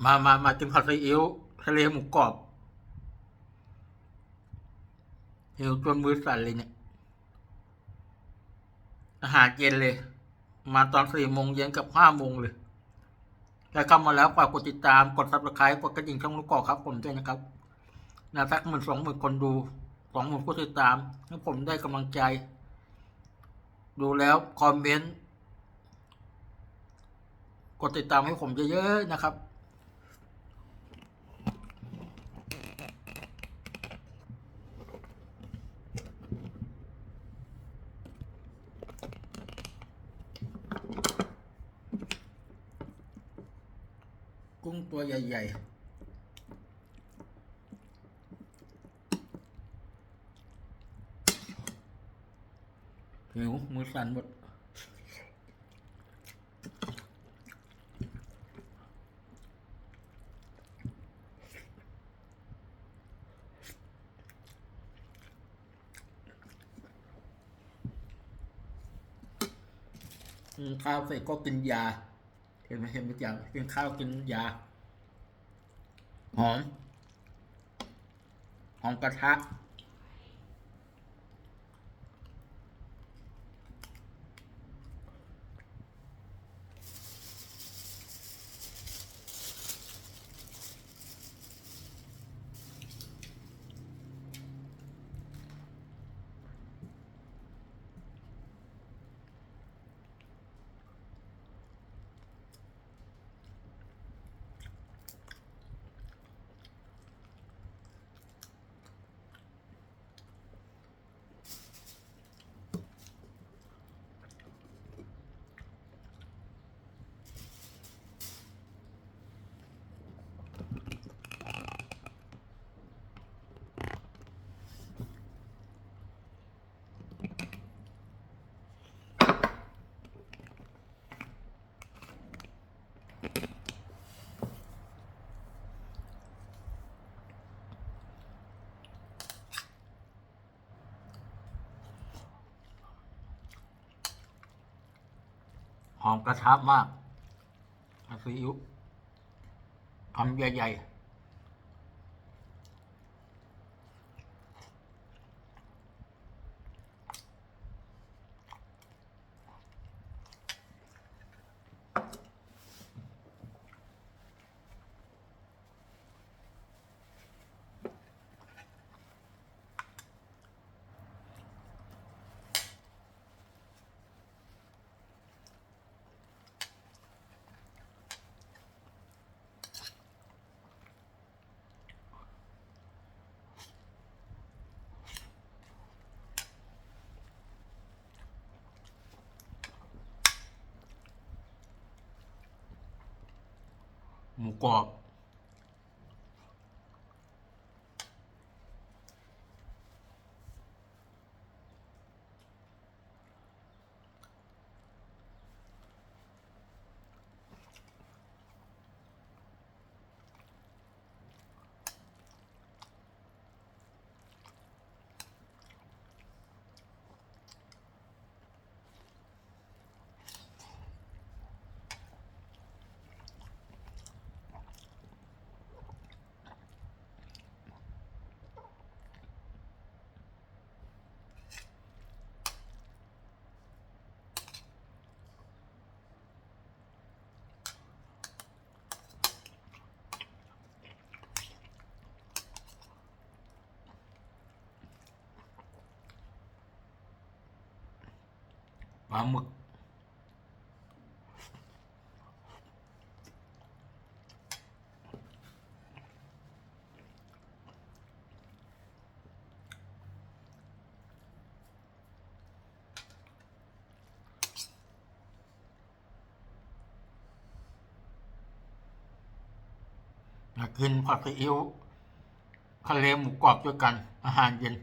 มากินผัดซีอิ๊วทะเลหมูกรอบหิวจนมือสั่นเลยเนี่ยอาหารเย็นเลยมาตอน4 โมงเย็นกับ5 โมงเลยแล้วเข้ามาแล้วฝากกดติดตามกดซับสไครต์กดกระดิ่งช่องลูกกอกครับผมด้วยนะครับนะสัก10,000 20,000คนดู20,000ผู้ติดตามให้ผมได้กำลังใจดูแล้วคอมเมนต์กดติดตามให้ผมเยอะๆนะครับกุ้งตัวใหญ่ๆหิวมือสั่นหมดกินข้าวเสร็จก็กินยาเห็นไหมอย่างกินข้าวกินยาหอมกระทะหอมกระทะมากซีอิ๊วคำใหญ่ๆหมูกรอบปลาหมึกอยากกินผัดซีอิ๊วทะเลหมูกรอบด้วยกันอาหารเย็น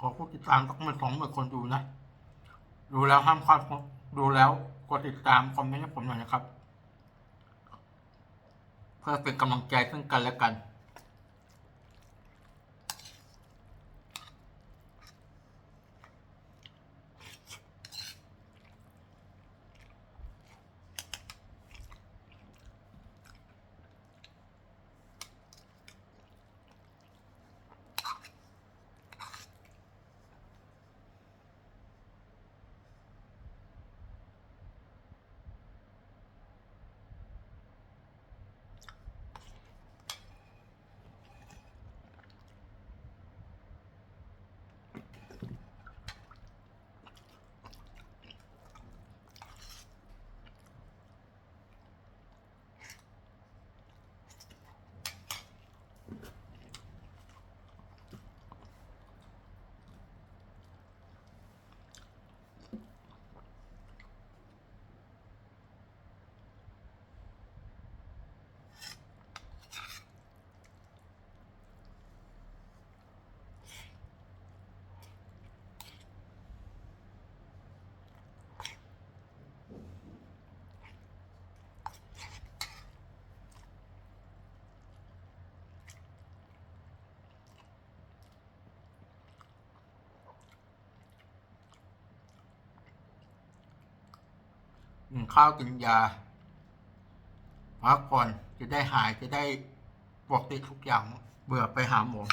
ขอผู้ติดตามต้องมา20,000คนดูนะดูแล้วห้ามพลาดดูแล้วกดติดตามคอมเมนต์ให้ผมหน่อยนะครับ เพื่อเป็นกำลังใจซึ่งกันและกันกินข้าวกินยาพักผ่อนจะได้หายจะได้ปกติทุกอย่างเบื่อไปหาหมอ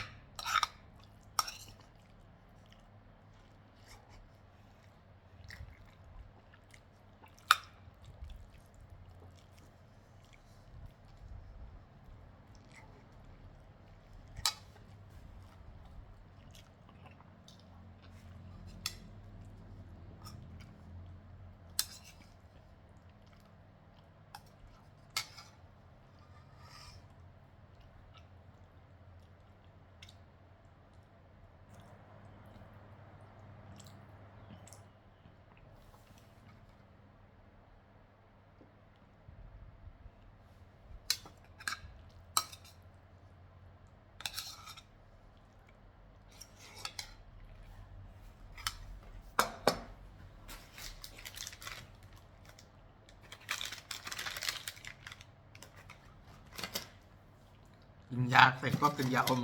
กินยาเสร็จก็กินยาอม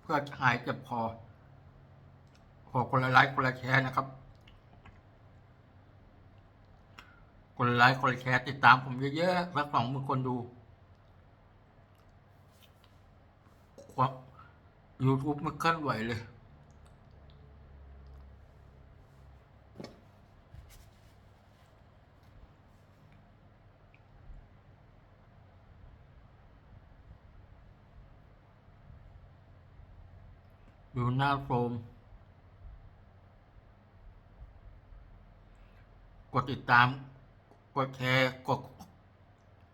เพื่อหายเจ็บคอขอคนละไลค์คนละแชร์นะครับคนละไลค์คนละแชร์ติดตามผมเยอะๆสัก20,000 คนดูYouTube ไม่เคลื่อนไหวเลยอยู่หน้าโฟมกดติดตามกดแชร์กด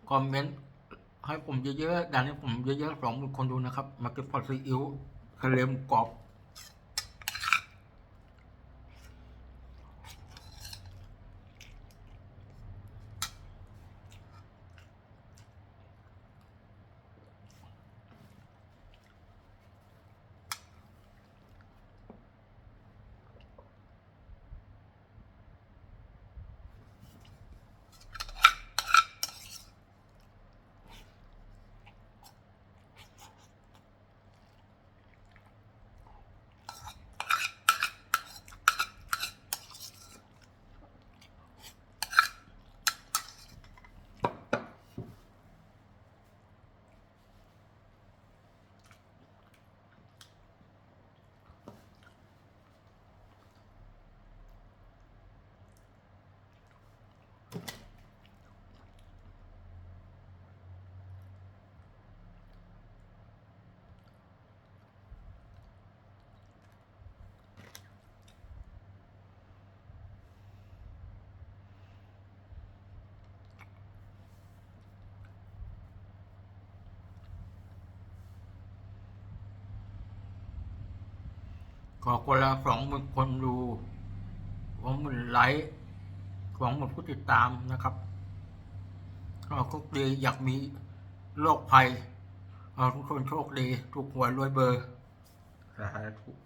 คอมเมนต์ให้ผมเยอะๆดันให้ผมเยอะๆ20,000 คนดูนะครับมาเก็บผัดซีอิ๊วทะเลหมูกรอบขอคนละ20,000 คนดู20,000 ไลค์20,000 ผู้ติดตามนะครับเราก็ดีอยากมีโรคภัยทุกคนโชคดีถูกหวยรวยเบอร์สาธุ